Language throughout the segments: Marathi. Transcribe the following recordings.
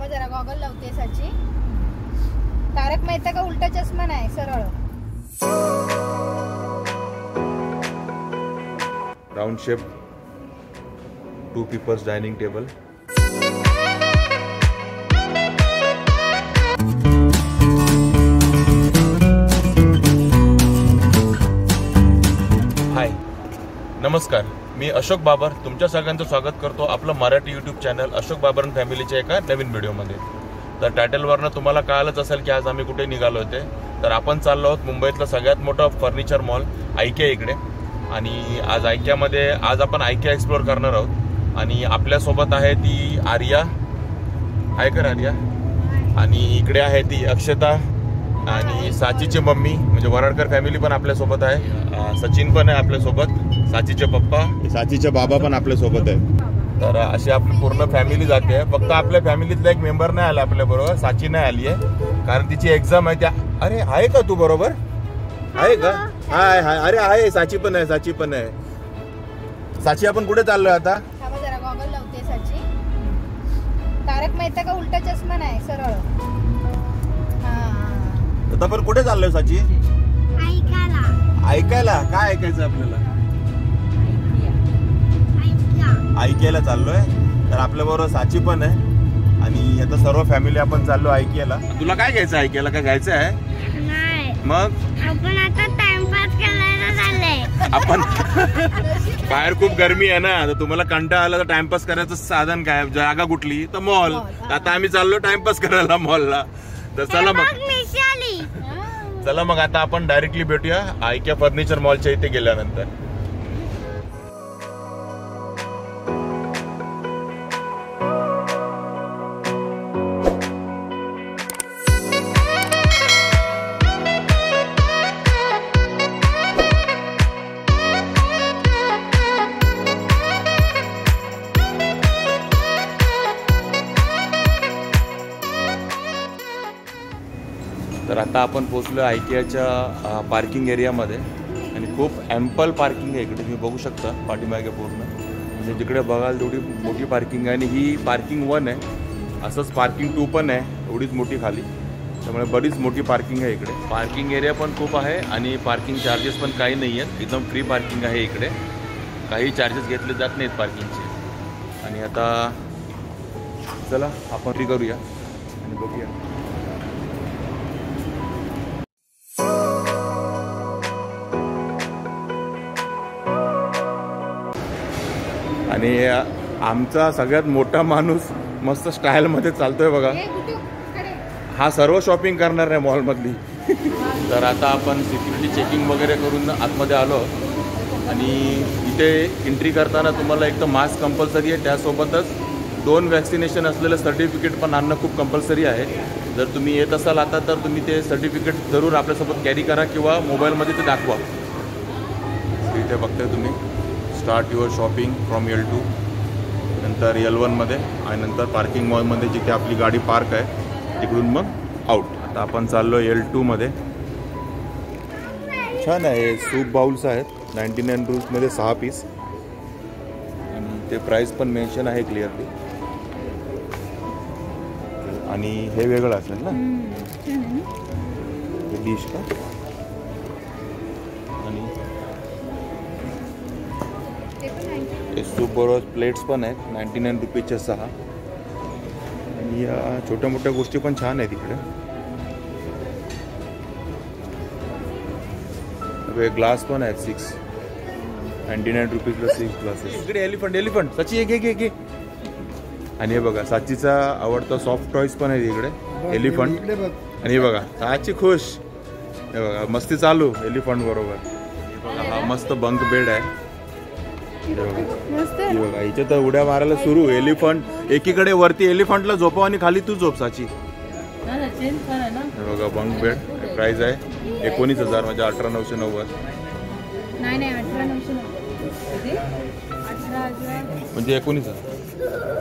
जरा गॉगल लावते साची. तारक मेहता का उलटा चष्मा नाही, सरळ. Round shape 2 people's dining table. Hi, नमस्कार. मी अशोक बाबर तुमच्या सगळ्यांचं स्वागत करतो आपलं Marathi YouTube channel Ashok Babar and फॅमिलीच्या एका नवीन व्हिडिओमध्ये. तर टायटलवरनं तुम्हाला कळालंच असेल की आज आम्ही कुठे निघालो होते. तर आपण चाललो आहोत मुंबईतलं सगळ्यात मोठं फर्निचर मॉल आयकिया इकडे. आणि आज आयकियामध्ये आपण आयकिया एक्सप्लोर करणार आहोत. आणि आपल्यासोबत आहे ती आर्या, आहे का आर्या? आणि इकडे आहे ती अक्षता आणि साचीची मम्मी, म्हणजे वराडकर फॅमिली पण आपल्यासोबत आहे. सचिन पण आहे आपल्यासोबत, साचीचे पप्पा, साचीचे बाबा पण आपल्यासोबत आहे. तर अशी आपली पूर्ण फॅमिली जाते. फक्त आपल्या फॅमिलीतला एक मेंबर नाही आला आपल्या बरोबर, साची नाही आली आहे कारण तिची एक्झाम आहे. त्या अरे आहे का तू बरोबर? आहे का? हाय हाय. अरे आहे, साची पण आहे, साची पण आहे. साची आपण कुठे चाललोय आता? जरा गॉगल लावते साची. तारक मेहता का उलटा चष्मा नाही, सरळ. आता आपण कुठे चाललोय साची? ऐकायला. काय ऐकायचं आपल्याला? आयकियाला चाललोय. तर आपल्या बरोबर साची पण आहे आणि आता सर्व फॅमिली आपण चाललो आयकियाला. तुला काय घ्यायचं आयकियाला? काय घ्यायचं आहे? मग आपण आता टाइमपास करायला चाललोय. आपण बाहेर खूप गरमी आहे ना, तर तुम्हाला कंटाळा आला तर टाइमपास करायचं साधन काय, जागा कुठली? तर मॉल. आता आम्ही चाललो टाइमपास करायला मॉलला. तर चला मग आता आपण डायरेक्टली भेटूया आयकिया फर्निचर मॉलच्या इथे गेल्यानंतर. तर आता आपण पोहोचलो आयकियाच्या पार्किंग एरियामध्ये आणि खूप ॲम्पल पार्किंग आहे इकडे. तुम्ही बघू शकता पाठीमागे पूर्ण, म्हणजे जिकडे बघाल तेवढी मोठी पार्किंग आहे. आणि ही पार्किंग 1 आहे. असंच पार्किंग 2 पण आहे, एवढीच मोठी खाली. त्यामुळे बरीच मोठी पार्किंग आहे इकडे. पार्किंग एरिया पण खूप आहे आणि पार्किंग चार्जेस पण काही नाही आहेत. एकदम फ्री पार्किंग आहे इकडे, काही चार्जेस घेतले जात नाहीत पार्किंगचे. आणि आता चला आपण फ्री करूया आणि बघूया. आणि आमचा सगळ्यात मोठा माणूस मस्त स्टाईलमध्ये चालतोय बघा. हा सर्व शॉपिंग करणार आहे मॉलमधली. तर आता आपण सिक्युरिटी चेकिंग वगैरे करून आतमध्ये आलो. आणि इथे एंट्री करताना तुम्हाला एक तर मास्क कंपल्सरी आहे, त्यासोबतच 2 वॅक्सिनेशन असलेलं सर्टिफिकेट पण आणणं खूप कंपल्सरी आहे. जर तुम्ही येत असाल आता तर तुम्ही ते सर्टिफिकेट जरूर आपल्यासोबत कॅरी करा किंवा मोबाईलमध्ये ते दाखवा. इथे बघताय तुम्ही start your shopping from L2, नंतर L1 मध्ये आणि नंतर पार्किंग मॉलमध्ये जिथे आपली गाडी पार्क आहे तिकडून मग आउट. आता आपण चाललो L2 मध्ये. छान आहे. सूप बाउल्स आहेत 99 रुपीजमध्ये 6 पीस. आणि ते प्राइस पण मेन्शन आहे क्लिअरली. आणि हे वेगळं असेल ना डिश का? आणि सूप बरोबर प्लेट्स पण आहेत 99 रुपीजच्या 6. आणि या छोट्या मोठ्या गोष्टी पण छान आहेत इकडे. ग्लास पण आहेत 6 99 रुपीजला 6 ग्लासेस. इकडे एलिफंट साची घे. आणि हे बघा साचीचा आवडता सॉफ्ट टॉईज पण आहे इकडे एलिफंट. आणि हे बघा साची खुश. हे बघा मस्ती चालू एलिफंट बरोबर. हे बघा हा मस्त बंक बेड आहे. बघा इथे तर उड्या मारायला सुरू. एलिफंट एकीकडे वरती एलिफंटला झोपव आणि खाली तू झोप साची. बघा बंक बेड. प्राइस आहे 19,000 म्हणजे 18,990. म्हणजे 19,000.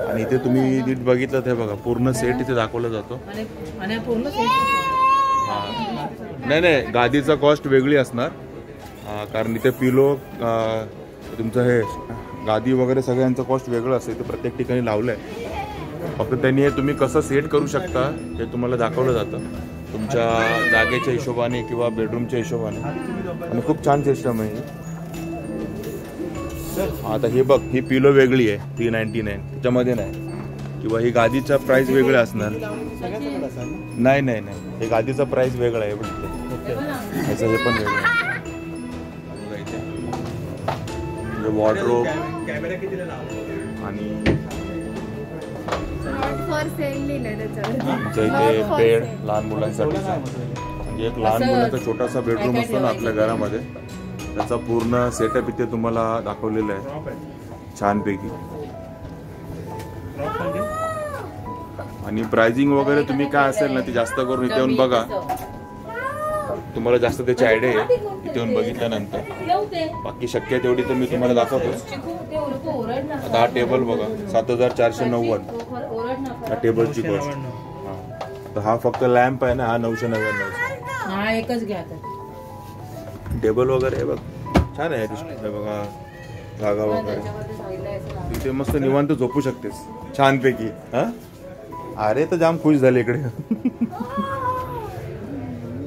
आणि इथे तुम्ही नीट बघितलं ते बघा पूर्ण सेट इथे दाखवला जातो. नाही गादीचा कॉस्ट वेगळी असणार कारण इथे पिलो तुमचं हे गादी वगैरे सगळ्यांचं कॉस्ट वेगळं असतं. इथे प्रत्येक ठिकाणी लावलं आहे. फक्त त्यांनी हे तुम्ही कसं सेट करू शकता हे तुम्हाला दाखवलं जातं तुमच्या जागेच्या हिशोबाने किंवा बेडरूमच्या हिशोबाने. आणि खूप छान सिस्टम आहे. आता हे बघ, ही पिलो वेगळी आहे 399, त्याच्यामध्ये नाही. किंवा ही गादीचा प्राइस वेगळा असणार. नाही नाही नाही, हे गादीचा प्राइस वेगळा आहे. याचं हे पण वेगळं आहे. वॉर्डरोब आणि आमच्या इथे बेड लहान मुलांसाठी. म्हणजे एक लहान मुलांचा छोटासा बेडरूम असतो ना आपल्या घरामध्ये, त्याचा पूर्ण सेटअप इथे तुम्हाला दाखवलेला आहे छानपैकी. आणि प्राइसिंग वगैरे तुम्ही काय असेल ना ते जास्त करून इथे येऊन बघा, तुम्हाला जास्त त्याची आयडिया आहे इथे येऊन बघितल्यानंतर. बाकी शक्य आहे तेवढी तर मी तुम्हाला दाखवतो. आता हा टेबल बघा 7490 हा टेबलची कॉस्ट. तर हा फक्त लॅम्प आहे ना, हा 999. एकच घ्या. टेबल वगैरे बघ छान आहे. हे बघा जागा वगैरे तिथे मस्त निवांत झोपू शकतेस छानपैकी. हा अरे तर जाम खुश झाले इकडे.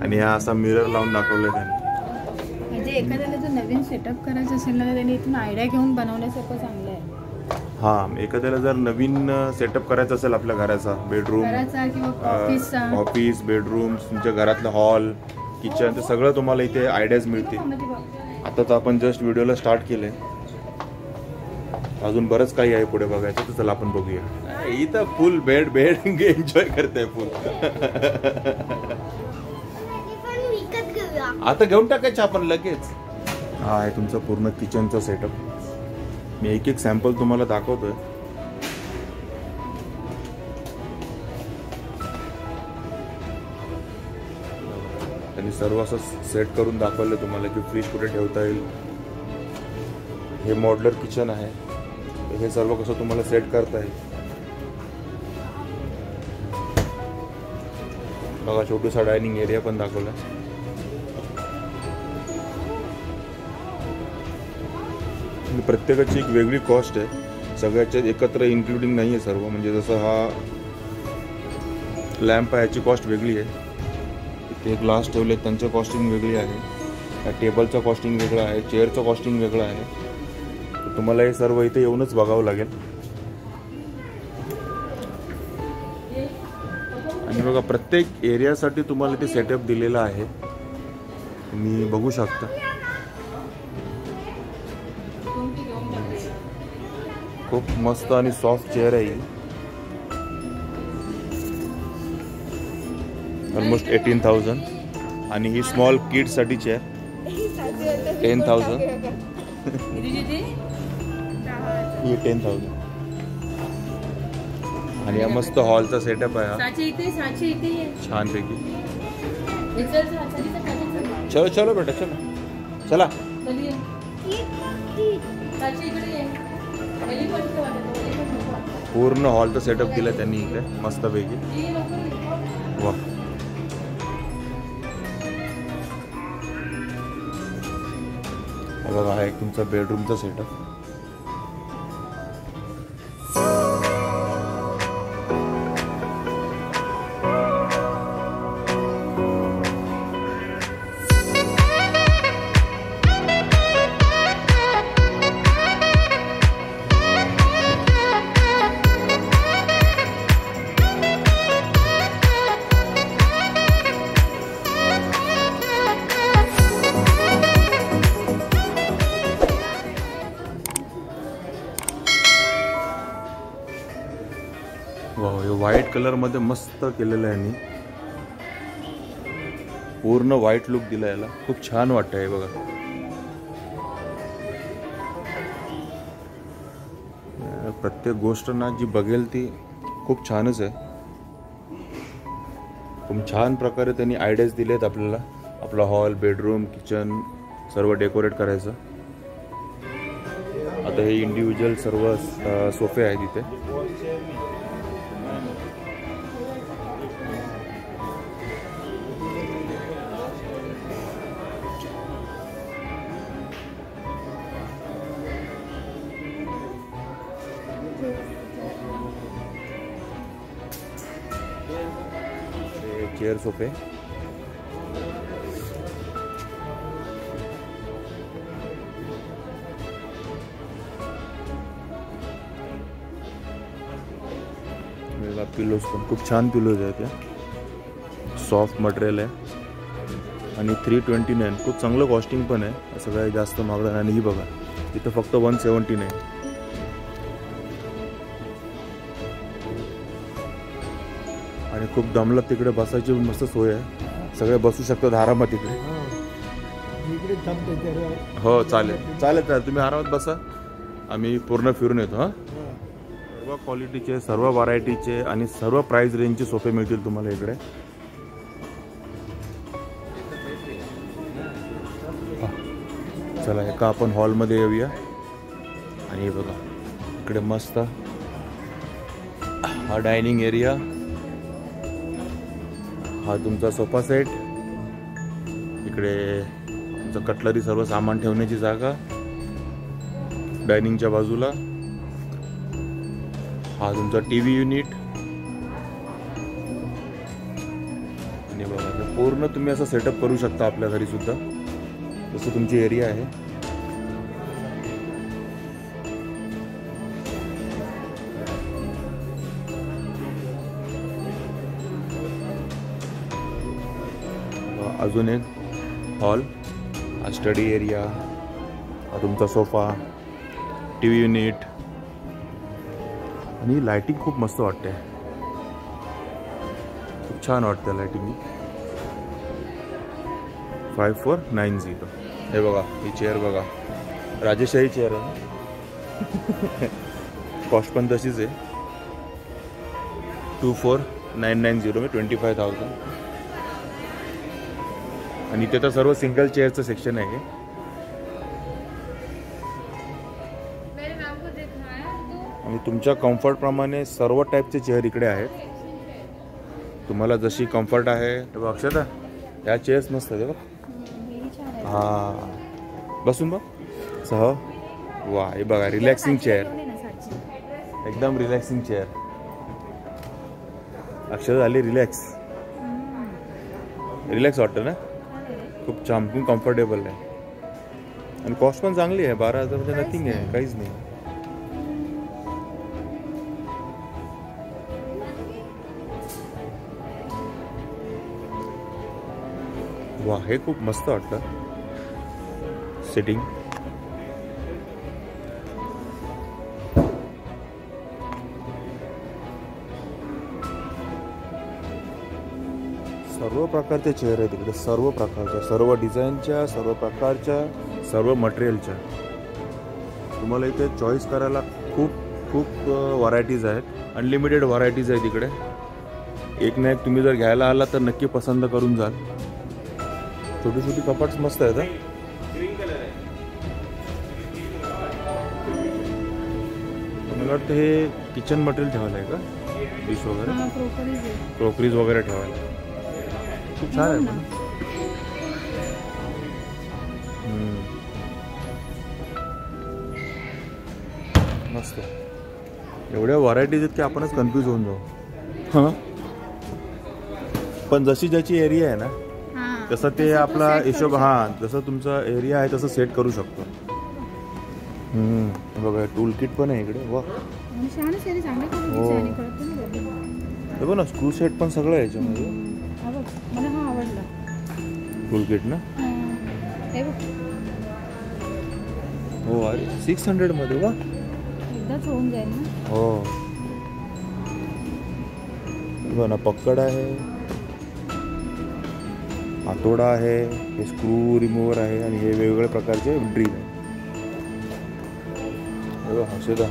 आणि हा असा मिरर लावून दाखवलाय त्यांनी. म्हणजे एखाद्याला जर नवीन सेटअप करायचं असेल ना, त्यांनी इथून आयडिया घेऊन बनवण्यासारखं चांगलं आहे. हा, एखाद्याला जर नवीन सेटअप करायचा असेल आपल्या घराचा, बेडरूम, ऑफिस, बेडरूम, तुमच्या घरातलं हॉल, किचन, ते सगळं तुम्हाला इथे आयडियाज मिळतील. आता तर आपण जस्ट व्हिडिओला स्टार्ट केलंय, अजून बरंच काही आहे पुढे बघायचं, तर चला आपण बघूया. इथं फुल बेड एन्जॉय करताय फुल. आता घेऊन टाकायचं आपण लगेच. हा आहे तुमचा पूर्ण किचनचा सेटअप. मी एक एक सॅम्पल तुम्हाला दाखवतोय. त्यांनी सर्व असं सेट करून दाखवलं तुम्हाला की फ्रीज कुठे ठेवता येईल. हे मॉड्युलर किचन आहे, हे सर्व कसं तुम्हाला सेट करता येईल. बघा छोटासा डायनिंग एरिया पण दाखवला. प्रत्येकाची एक वेगळी कॉस्ट आहे, सगळ्याच्या एकत्र इन्क्लुडिंग नाही आहे सर्व. म्हणजे जसं हा लॅम्प आहे याची कॉस्ट वेगळी आहे, इथे ग्लास ठेवले त्यांचं कॉस्टिंग वेगळी आहे, त्या टेबलचं कॉस्टिंग वेगळं आहे, चेअरचं कॉस्टिंग वेगळं आहे. तर तुम्हाला हे सर्व इथे येऊनच बघावं लागेल. आणि बघा प्रत्येक एरियासाठी तुम्हाला ते सेटअप दिलेला आहे, तुम्ही बघू शकता. खूप मस्त आणि सॉफ्ट चेअर आहे. ऑलमोस्ट 18,000. आणि ही स्मॉल किड्स साठी चेअर 10,000. ही 10,000. आणि हा मस्त हॉलचा सेटअप आहे छानपैकी. चलो चलो बेटा चलो चला. पूर्ण हॉलचा सेटअप दिला त्यांनी इथे मस्तपैकी. वा, बघा हा एक तुमचा बेडरूमचा सेटअप. व्हाईट कलर मध्ये मस्त केलेलं आहे यांनी, पूर्ण व्हाईट लुक दिला याला. खूप छान वाटतंय बघा. प्रत्येक गोष्ट ना जी बघेल ती खूप छानच आहे. खूप छान प्रकारे त्यांनी आयडियाज दिलेत आपल्याला, आपला हॉल, बेडरूम, किचन सर्व डेकोरेट करायचं. आता हे इंडिव्हिज्युअल सर्व सोफे आहेत इथे. चेअर सोफे. पिलोज पण खूप छान पिलोज आहेत. त्या सॉफ्ट मटेरियल आहे आणि 329. खूप चांगलं कॉस्टिंग पण आहे, असं काही जास्त महाग नाही. आणि ही बघा इथं फक्त 179. आणि खूप दमलं तिकडे बसायची मस्त सोय आहे, सगळे बसू शकतात आरामात तिकडे. हो चालेल चालेल चालेल, तुम्ही आरामात बसा, आम्ही पूर्ण फिरून येतो. हां, सर्व क्वालिटीचे, सर्व व्हरायटीचे आणि सर्व प्राइस रेंजचे सोफे मिळतील तुम्हाला इकडे. चला एका आपण हॉलमध्ये येऊया. आणि हे बघा इकडे मस्त हा डायनिंग एरिया, हा तुमचा सोफा सेट, इकडे तुमचं कटलरी सर्व सामान ठेवण्याची जागा डायनिंगच्या बाजूला. हा तुमचा टीव्ही युनिट. आणि बघा पूर्ण तुम्ही असं सेटअप करू शकता आपल्या घरी सुद्धा, जसं तुमची एरिया आहे. अजून एक हॉल, हा स्टडी एरिया, हा तुमचा सोफा, टीव्ही युनिट. आणि लाइटिंग खूप मस्त वाटते, खूप छान वाटतं लाइटिंग. 5490. हे बघा ही चेअर बघा, राजेशाही चेअर आहे. कॉस्ट पण तशीच आहे, 24990 में 25,000. आणि इथे तर सर्व सिंगल चेअरचं सेक्शन आहे. आणि तुमच्या कम्फर्टप्रमाणे सर्व टाईपचे चेअर इकडे आहेत, तुम्हाला जशी कम्फर्ट आहे. अक्षता या चेअर्स मस्त आहे बघ. हां बसून बघ सह. वा हे बघा रिलॅक्सिंग चेअर, एकदम रिलॅक्सिंग चेअर. अक्षता झाली रिलॅक्स, रिलॅक्स वाटतं ना, खूप छान, खूप कम्फर्टेबल आहे. आणि कॉस्ट पण चांगली आहे, 12,000 म्हणजे नथिंग आहे, काहीच नाही. वा हे खूप मस्त वाटतं सिटिंग. सर्व प्रकारचे चेअर आहेत तिकडे, सर्व प्रकारच्या, सर्व डिझाईनच्या, सर्व प्रकारच्या, सर्व मटेरियलच्या. तुम्हाला इथे चॉईस करायला खूप खूप व्हरायटीज आहेत, अनलिमिटेड व्हरायटीज आहेत इकडे. एक ना एक तुम्ही जर घ्यायला आला तर नक्की पसंत करून जाल. छोटी छोटी कपाट्स मस्त आहेत. मला वाटतं हे किचन मटेरियल ठेवायला आहे का, डिश वगैरे, क्रोकरीज वगैरे ठेवायला. खूप छान आहे पण. मस्त, एवढ्या व्हरायटीज आहेत की आपणच कन्फ्यूज होऊन जाऊ. हां पण जशी ज्याची एरिया आहे ना तसं ते आपला हिशोब, हां जसं तुमचा एरिया आहे तसं सेट करू शकतो. बघा टूल किट पण आहे इकडे. वा हो बघ ना, स्क्रू सेट पण सगळं आहे याच्यामध्ये. टूल किट ना, हो अरे 600 मध्ये. वा होऊन जाईल ना. हो बघ ना, पक्कड आहे, हातोडा आहे, हे स्क्रू रिमूव्हर आहे आणि हे वेगवेगळ्या प्रकारचे ड्रिल आहे. हसेदा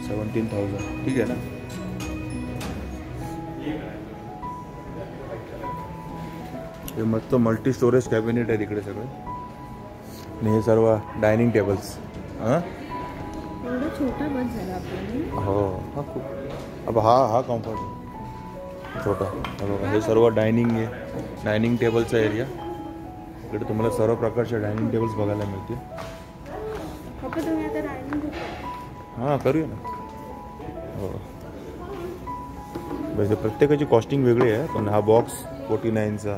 17,000 ठीक आहे ना. हे मस्त मल्टी स्टोरेज कॅबिनेट आहे तिकडे सगळे. आणि हे सर्व डायनिंग टेबल्स. हां छोटा बस झाला आपल्याला. हो हा खूप. अब हा कम्फर्ट छोटा. बघा हे सर्व डायनिंग आहे, डायनिंग टेबलचा एरिया. इकडे तुम्हाला सर्व प्रकारच्या डायनिंग टेबल्स बघायला मिळतील. हां करूया ना. हो वैसे प्रत्येकाची कॉस्टिंग वेगळी आहे, पण हा बॉक्स 49चा,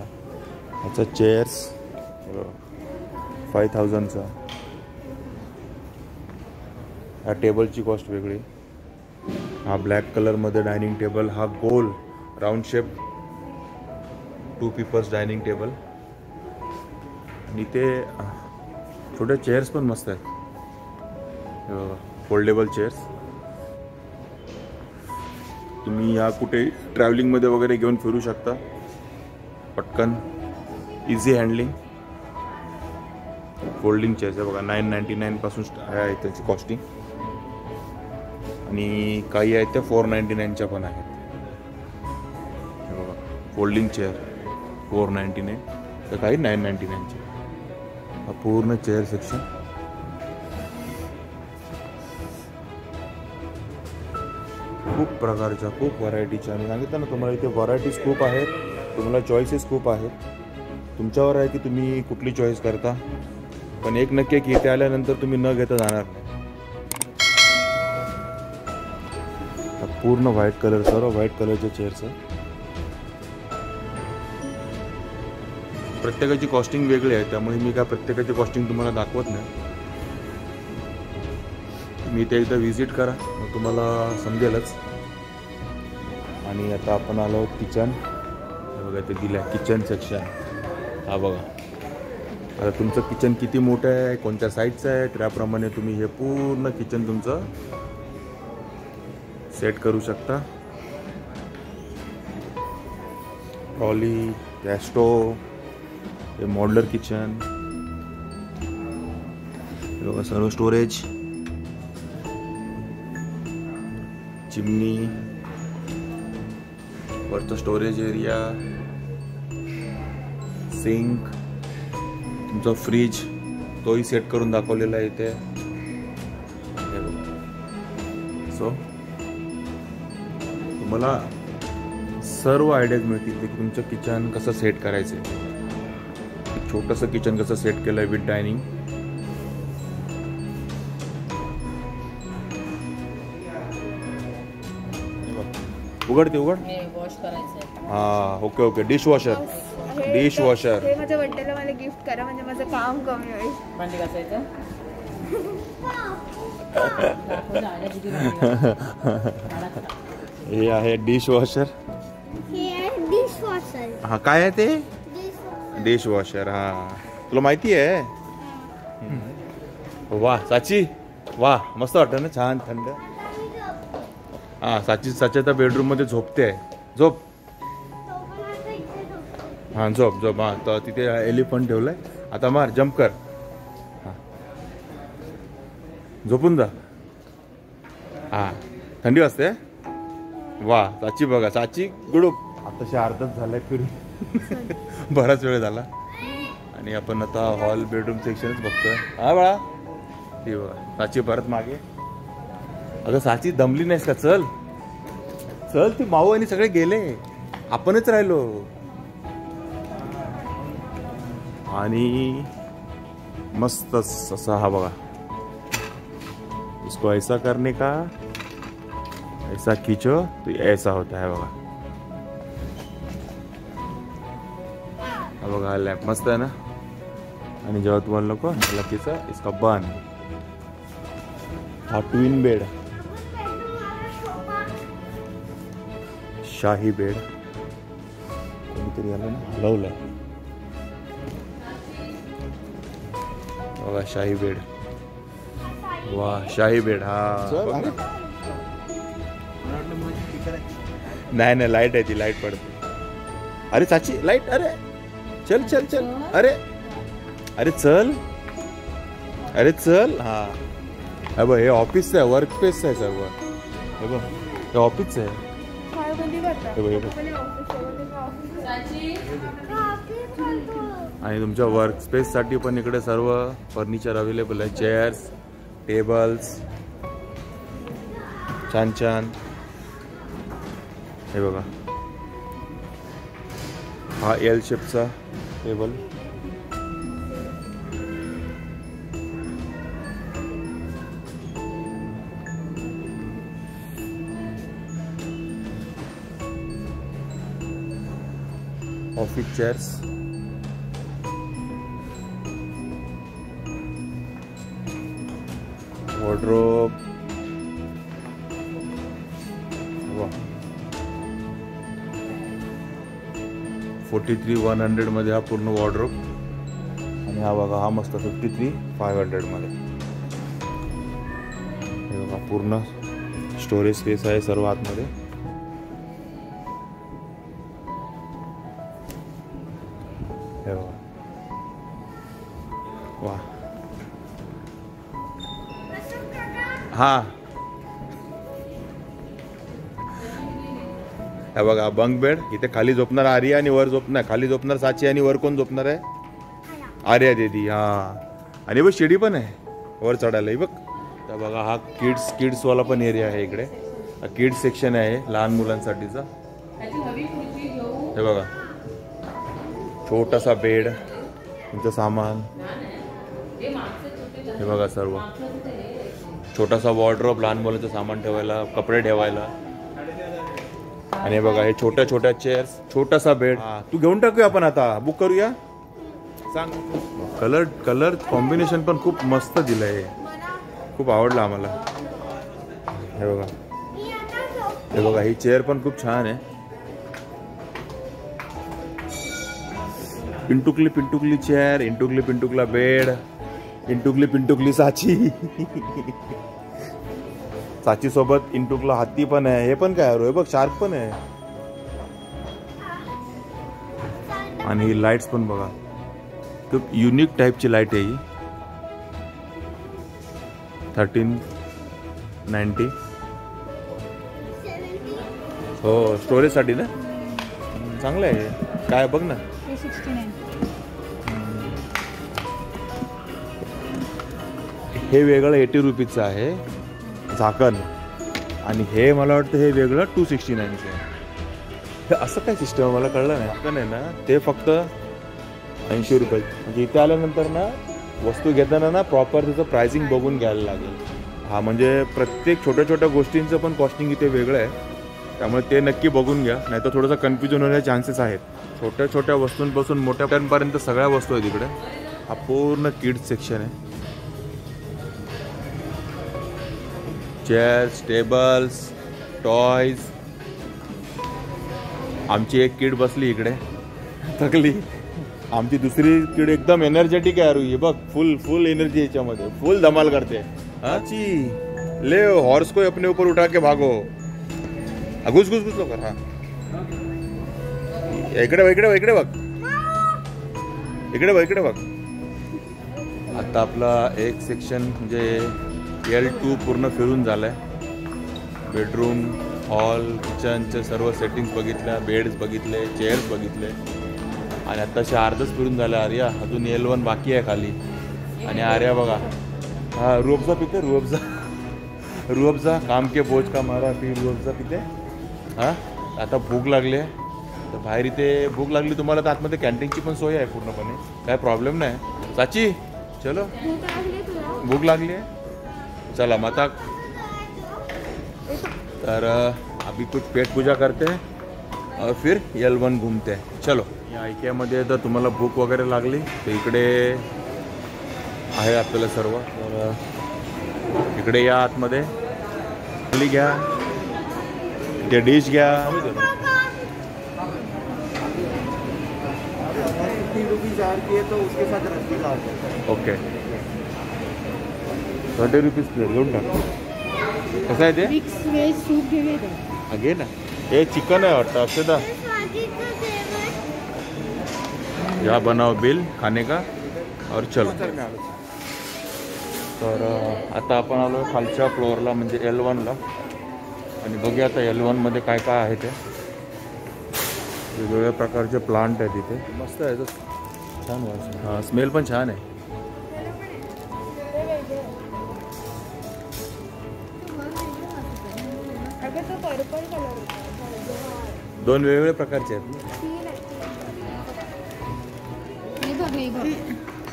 ह्याचा चेअर्स 5000चा, ह्या टेबलची कॉस्ट वेगळी. हा ब्लॅक कलरमध्ये डायनिंग टेबल, हा गोल round shape 2 people's dining table. आणि ते छोटे चेअर्स पण मस्त आहेत, फोल्डेबल चेअर्स. तुम्ही या कुठे ट्रॅव्हलिंगमध्ये वगैरे घेऊन फिरू शकता पटकन, इझी हँडलिंग. फोल्डिंग चेअर्स आहे बघा, 999 पासून आहे त्याची कॉस्टिंग, आणि काही आहेत त्या 499च्या पण आहेत. हे बघा फोल्डिंग चेअर 499, तर काही 999चे. हा पूर्ण चेअर सेक्शन. खूप प्रकारच्या, खूप व्हरायटीच्या, आणि सांगितलं ना तुम्हाला इथे व्हरायटीज खूप आहेत, तुम्हाला चॉईसेस खूप आहेत. तुमच्यावर आहे की तुम्ही कुठली चॉईस करता. पण एक नक्की की इथे आल्यानंतर तुम्ही न घेता जाणार नाही. पूर्ण व्हाईट कलर, सर्व व्हाईट कलरचे चेअर्स आहे. प्रत्येकाची कॉस्टिंग वेगळी आहे, त्यामुळे मी काय प्रत्येकाची कॉस्टिंग तुम्हाला दाखवत नाही. मी इथे एकदा व्हिजिट करा, मग तुम्हाला समजेलच. आणि आता आपण आलो किचन. बघा ते दिलं आहे किचन सेक्शन. हा बघा, आता तुमचं किचन किती मोठं आहे, कोणत्या साईजचं आहे, त्याप्रमाणे तुम्ही हे पूर्ण किचन तुमचं सेट करू शकता. ट्रॉली, गॅस स्टोव, हे मॉड्युलर किचन, बघा सर्व स्टोरेज, चिमनी, वरचं स्टोरेज एरिया, सिंक, तुमचा फ्रीज तोही सेट करून दाखवलेला आहे इथे. सो तुम्हाला सर्व आयडियाज मिळतील की तुमचं किचन कसं सेट करायचं आहे. छोटंसं किचन कसं सेट केलं आहे विथ डायनिंग. उघड ते उघड. वॉश करायचं. हां ओके ओके. डिशवॉशर. डिशवॉशर हे माझ्या बर्थडेला मला गिफ्ट करा, म्हणजे माझं काम कमी होईल. भांडी घासायचं. हे आहे डिशवॉशर. हा काय आहे ते? डिशवॉशर. हा तुला माहिती आहे? वा साची, वा मस्त वाटतं ना, छान थंड. हा साच्या बेडरूम मध्ये झोपते आहे. झोप. हां झोप झोप. हां तर तिथे एलिफंट ठेवलाय, आता मार, जम्प कर. हां झोपून जा. हां थंडी वाजते. वा साची बघा, साची गुडूप. आताशी अर्धच झालाय फिरून बराच वेळ झाला. आणि आपण आता हॉल बेडरूम सेक्शनच बघतोय. हा बाळा ती बघा साची परत मागे. अगं साची दमली नाहीस का? चल चल, ती माऊ आणि सगळे गेले, आपणच राहिलो. आणि मस्त असा हा बघा, इसको ऐसा करने का, ऐसा खींचो तो ऐसा होता है. बघा हा बघा लॅप मस्त आहे ना. आणि जेव्हा तुम्हाला नको लकीचा इसका बन. हा ट्विन बेड, शाही बेड. कोणीतरी आलं ना, हलवलंय बघा. शाही बेड. वा शाही बेड. हा नाही नाही लाईट आहे ती, लाईट पडते. अरे चाची लाईट. अरे चल चल चल. अरे अरे चल, अरे चल. हा हे बघ, हे ऑफिस आहे, वर्क स्पेस आहे सर्व. हे बघ हे ऑफिस आहे. आणि तुमच्या वर्क स्पेस साठी पण इकडे सर्व फर्निचर अवेलेबल आहे. चेअर्स, टेबल्स छान छान. हे बघा हा एल शेपचा टेबल. ऑफिस चेअर्स, वॉर्डरोब, वा 43,100 मध्ये हा पूर्ण वॉर्डरोब. आणि हा बघा हा मस्त 53,500 मध्ये. हे बघा पूर्ण स्टोरेज स्पेस आहे सर्व आतमध्ये. हे बघा वा. हा हे बघा बंक बेड. इथे खाली झोपणार आर्या आणि वर झोपणार, खाली झोपणार साची आणि वर कोण झोपणार आहे? आर्या दीदी. हा आणि बघ शिडी पण आहे वर चढायला. बघ तर बघा हा किड्स वाला पण एरिया आहे इकडे. किड्स सेक्शन आहे लहान मुलांसाठीचा. हे बघा छोटासा बेड, तुमचं सामान. हे बघा सर्व छोटासा वॉर्डरोब लहान मुलांचं सामान ठेवायला, कपडे ठेवायला. आणि हे बघा हे छोट्या छोट्या चेअर्स, छोटासा बेड. तू घेऊन टाकूया आपण आता, बुक करूया. सांग. कलर कॉम्बिनेशन पण खूप मस्त दिलंय, खूप आवडलं आम्हाला. हे बघा हे बघा ही चेअर पण खूप छान आहे. पिंटुकली चेअर, पिंटुकला बेड, पिंटुकली साची. साची सोबत इंटुकला हाती पण आहे. हे पण काय हे बघ शार्क पण आहे. आणि ही लाईट्स पण बघा खूप युनिक टाईपची लाईट आहे ही. 1390. हो स्टोरेज साठी ना, चांगलं आहे. काय बघ ना 369. हे वेगळं 80 रुपीजचं आहे झाकण. आणि हे मला वाटतं हे वेगळं 269चं आहे. हे असं काय सिस्टम मला कळलं नाही. झाकण आहे ना ते फक्त 80 रुपये. म्हणजे इथे आल्यानंतर ना वस्तू घेताना ना प्रॉपर त्याचं प्राइसिंग बघून घ्यायला लागेल. हा म्हणजे प्रत्येक छोट्या छोट्या गोष्टींचं पण कॉस्टिंग इथे वेगळं आहे. त्यामुळे ते नक्की बघून घ्या, नाही तर थोडंसं कन्फ्युजन होण्याचे चान्सेस आहेत. छोट्या छोट्या वस्तूंपासून मोठ्यापर्यंत सगळ्या वस्तू आहेत इकडे. हा पूर्ण किड्स सेक्शन आहे. Chairs, tables, toys. आमची एक किड बसली इकडे थकली. आमची दुसरी किड एकदम एनर्जेटिक आहे. हे बघ फुल एनर्जी याच्यामध्ये, फुल धमाल करते. ले हॉर्स को अपने ऊपर उठा के भागो. घुस लवकर. हा इकडे बघ आता आपला एक सेक्शन म्हणजे L2 पूर्ण फिरून झालाय. बेडरूम, हॉल, किचनचे सर्व सेटिंग्स बघितल्या, बेड्स बघितले, चेअर्स बघितले. आणि आत्ताशे अर्धच फिरून झालं आर्या. अजून L1 बाकी आहे खाली. आणि आर्या बघा हा रुअफजा पिते. रुअफजा काम के बोझ का मारा पी रुअफजा पिते. हा आता भूक लागली आहे तर बाहेर इथे भूक लागली तुम्हाला तर आतमध्ये कॅन्टीनची पण सोय आहे पूर्णपणे, काय प्रॉब्लेम नाही. साची चलो भूक लागली आहे चला माता. तर अभी कुछ पेट पूजा करते हैं और फिर L1 घूमते हैं. चलो. या IKEA तर तुम्हाला भूक वगैरे लागली तर इकडे आहे आपल्याला सर्व. तर इकडे या आतमध्ये खाली घ्या, ते डिश घ्या. 30 रुपीज और किए तो उसके साथ रस्सी का ओके 30 रुपीज प्लेट घेऊन टाक. कसं आहे ते मिक्स व्हेज सूप घेऊया. घे ना. हे चिकन आहे वाटतं अक्षदा. या बनाओ बिल खाने का और चलो. तर आता आपण आलो खालच्या फ्लोअरला म्हणजे L1ला. आणि बघूया आता L1 मध्ये काय काय आहे ते. वेगवेगळ्या प्रकारचे प्लांट आहेत तिथे. मस्त आहे छान वास. हां स्मेल पण छान आहे. दोन वेगवेगळ्या प्रकारचे आहेत.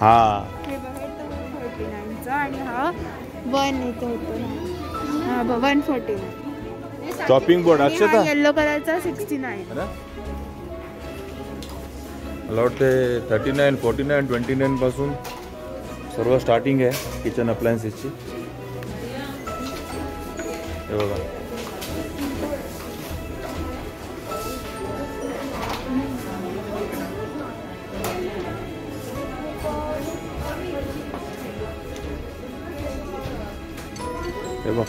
हा आणि हा 149. शॉपिंग बोर्ड अक्षता येलो कलरचा 69. मला वाटते 39, 49, 29 पासून सर्व स्टार्टिंग आहे किचन अप्लायन्सेसची. हे बघा, हे बघ,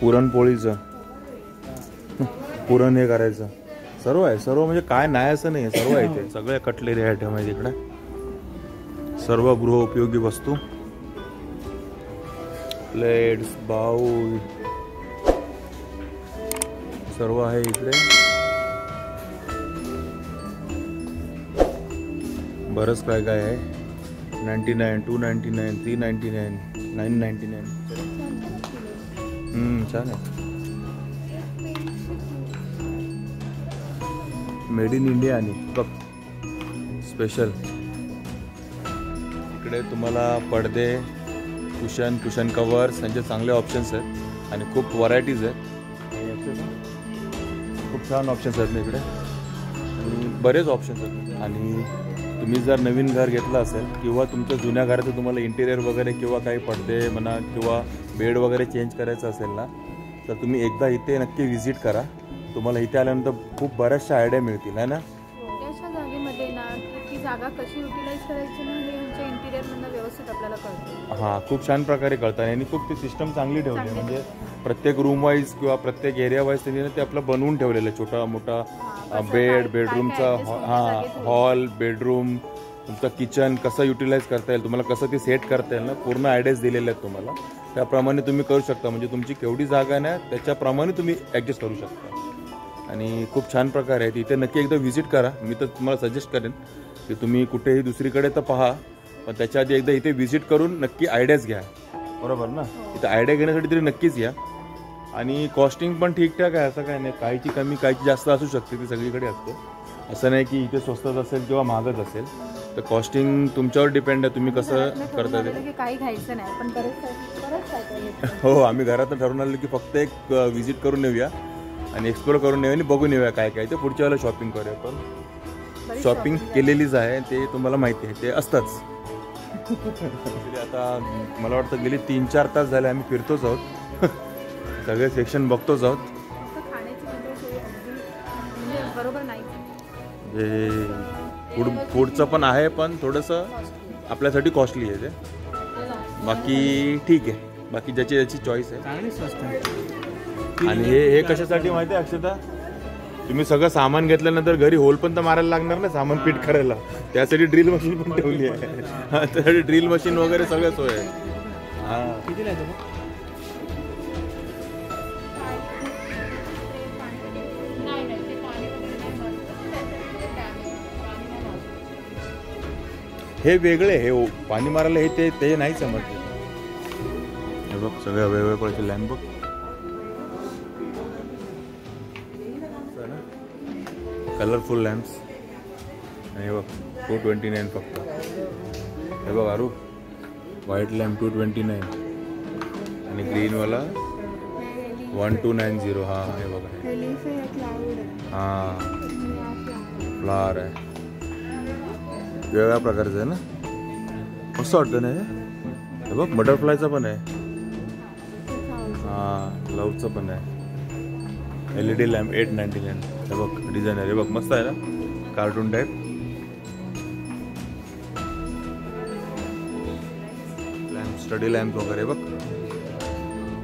पुरणपोळीचं पुरण हे करायचं सर्व आहे. सर्व म्हणजे काय नाही असं नाही, सर्व आहे इथे. सगळे कटलेरी आयटम आहे तिकडे. सर्व गृह उपयोगी वस्तू, प्लेट्स, बाउल सर्व आहे इकडे. बरंच काय काय आहे. 99, 299, 399, 999. छान आहे. मेड इन इंडिया आणि बघ स्पेशल. इकडे तुम्हाला पडदे, कुशन कवर्स यांचे चांगले ऑप्शन्स आहेत आणि खूप व्हरायटीज आहेत. खूप छान ऑप्शन्स आहेत ना इकडे आणि बरेच ऑप्शन्स आहेत. आणि तुम्ही जर नवीन घर घेतलं असेल किंवा तुमच्या जुन्या घराचं तुम्हाला इंटिरियर वगैरे किंवा काही पडदे म्हणा किंवा बेड वगैरे चेंज करायचं असेल ना, तर तुम्ही एकदा इथे नक्की व्हिजिट करा. तुम्हाला इथे आल्यानंतर खूप बऱ्याचशा आयडिया मिळतील आहे ना. अशा जागेमध्ये ना ती जागा कशी युटिलाइज करायची ना हे आमच्या इंटिरियरमधनं व्यवस्थित आपल्याला कळतं. हां, खूप छान प्रकारे कळतात आणि खूप ती सिस्टम चांगली ठेवली आहे. म्हणजे प्रत्येक रूम वाईज किंवा प्रत्येक एरिया वाईज त्यांनी ते आपलं बनवून ठेवलेलं आहे. छोटा मोठा बेडरूमचा हॉल, बेडरूम, तुमचं किचन कसं युटिलाइज करता येईल, तुम्हाला कसं ते सेट करता येईल ना, पूर्ण आयडियाज दिलेले आहेत तुम्हाला. त्याप्रमाणे तुम्ही करू शकता. म्हणजे तुमची केवढी जागा आहे ना त्याच्याप्रमाणे तुम्ही ॲडजस्ट करू शकता. आणि खूप छान प्रकारे आहे. इथे नक्की एकदा व्हिजिट करा. मी तर तुम्हाला सजेस्ट करेन की तुम्ही कुठेही दुसरीकडे तर पहा, पण त्याच्या आधी एकदा इथे व्हिजिट करून नक्की आयडियाज घ्या. बरोबर ना. इथं आयडिया घेण्यासाठी तरी नक्कीच या. आणि कॉस्टिंग पण ठीकठाक आहे, असं काय नाही. काहीची कमी काहीची जास्त असू शकते, ती सगळीकडे असते. असं नाही की इथे स्वस्तच असेल किंवा महागच असेल. तर कॉस्टिंग तुमच्यावर डिपेंड आहे, तुम्ही कसं करता ते. काही घ्यायचं नाही पण बरंच. हो, आम्ही घरातून ठरवून आलो की फक्त एक व्हिजिट करून येऊया आणि एक्सप्लोर करून येऊया आणि बघून येऊया काय काय. ते पुढच्या वेळेला शॉपिंग करूया. पण शॉपिंग केलेलीच आहे, ते तुम्हाला माहिती आहे, ते असतंच. आता मला वाटतं गेली 3-4 तास झाले आम्ही फिरतोच आहोत. सगळे सेक्शन बघतोच आहोत. बरोबर नाही म्हणजे फूडचं पण आहे, पण थोडंसं आपल्यासाठी कॉस्टली आहे ते. बाकी ठीक आहे, बाकी ज्याची ज्याची चॉईस आहे. चांगली स्वस्त आहे. आणि हे कशासाठी माहिती आहे अक्षता, तुम्ही सगळं सामान घेतल्यानंतर घरी होल पण तर मारायला लागणार ना सामान फिट करायला. त्यासाठी ड्रिल मशीन पण ठेवली आहे. त्यासाठी ड्रिल मशीन वगैरे सगळं सोय आहे. हां, कितीला आहे तो? हे वेगळे, हे पाणी मारायला हे ते नाही समजले. हे बघ सगळ्या वेगवेगळ्या प्रकारचे लॅम्प बघ. Colourful lamps. आणि हे बघ 229 फक्त. हे बघ आरू, व्हाईट लॅम्प 229 आणि ग्रीनवाला 1290. हां, हे बघा. हां, फ्लावर आहे, वेगळ्या प्रकारचं आहे ना. मस्त वाटतं ना हे बघ. बटरफ्लायचं पण आहे. हां, लवचं पण आहे. LED lamp 899. हे बघ डिझायनर. हे बघ मस्त आहे ना, cartoon type. Lamp, study lamp वगैरे बघ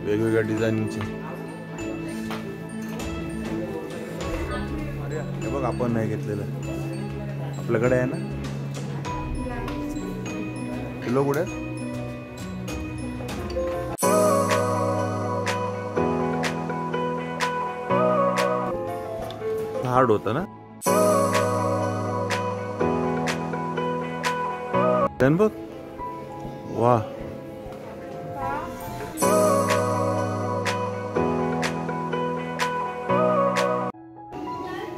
वेगवेगळ्या डिझाईनचे. हे बघ आपण नाही घेतलेलं, आपल्याकडे आहे ना. किलो कुठे हार्ड होतं ना. बघ वा.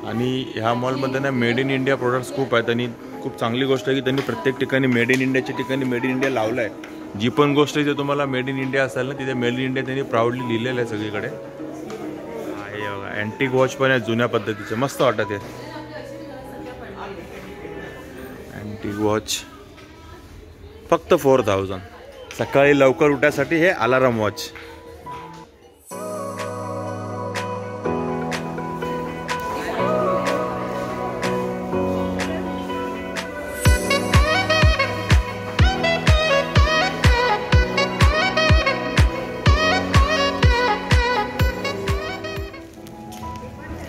आणि ह्या मॉलमध्ये ना मेड इन इंडिया प्रोडक्ट्स खूप आहेत. आणि खूप चांगली गोष्ट आहे की त्यांनी प्रत्येक ठिकाणी मेड इन इंडियाच्या ठिकाणी मेड इन इंडिया लावलं आहे. जी पण गोष्ट इथे तुम्हाला मेड इन इंडिया असेल ना, तिथे मेड इन इंडिया त्यांनी प्राऊडली लिहिलेलं आहे सगळीकडे. हे बघा अँटिक वॉच पण आहे जुन्या पद्धतीचे, मस्त वाटत आहे. अँटिक वॉच फक्त 4000. सकाळी लवकर उठायसाठी हे अलार्म वॉच.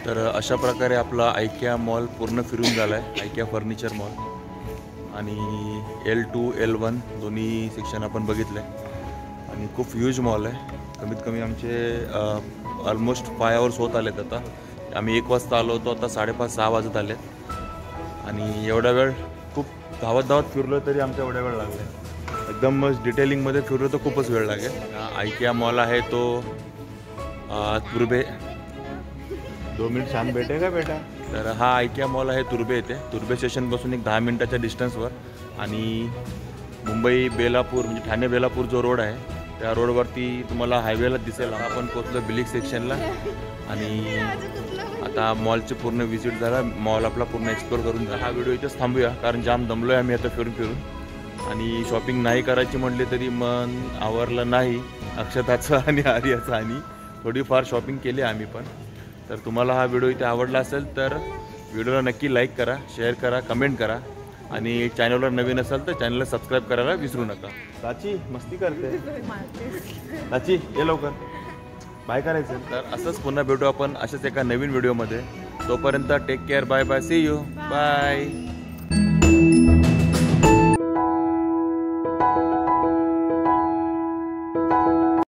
तर अशा प्रकारे आपला आयकिया मॉल पूर्ण फिरून झाला आहे. आयकिया फर्निचर मॉल आणि L2 L1 दोन्ही सेक्शन आपण बघितलं आहे आणि खूप ह्यूज मॉल आहे. कमीत कमी आमचे ऑलमोस्ट 5 आवर्स होत आलेत. आता आम्ही 1 वाजता आलो होतो, आता 5:30-6 वाजत आलेत आणि एवढा वेळ खूप धावत फिरलो तरी आमचा एवढा वेळ लागला आहे. एकदम डिटेलिंगमध्ये फिरलो तर खूपच वेळ लागेल. आयकिया मॉल आहे तो तुर्बे. 2 मिनिट शांत भेटे का बेटा. तर हा आयकिया मॉल आहे तुर्बे येथे. तुर्बे स्टेशनपासून एक 10 मिनिटाच्या डिस्टन्सवर आणि मुंबई बेलापूर म्हणजे ठाणे बेलापूर जो रोड आहे त्या रोडवरती तुम्हाला हायवेला दिसेल. आपण पोचलो बिलिक सेक्शनला आणि आता मॉलचे पूर्ण व्हिजिट झाला. मॉल आपला पूर्ण एक्सप्लोर करून झाला. हा व्हिडिओ इथेच थांबूया कारण जाम दमलो आहे आम्ही आता फिरून आणि शॉपिंग नाही करायची म्हटले तरी मन आवरलं नाही. अक्षताचं आणि आर्याचं आणि थोडीफार शॉपिंग केली आम्ही पण. तर तुम्हाला हा व्हिडिओ इथे आवडला असेल तर व्हिडिओला नक्की लाईक करा, शेअर करा, कमेंट करा आणि चॅनलवर नवीन असाल तर चॅनलला सबस्क्राईब करायला विसरू नका. लाची मस्ती करते. लाची ये लवकर बाय करायचं. तर असंच पुन्हा भेटू आपण अशाच एका नवीन व्हिडिओमध्ये. तोपर्यंत take care. Bye bye. See you. Bye.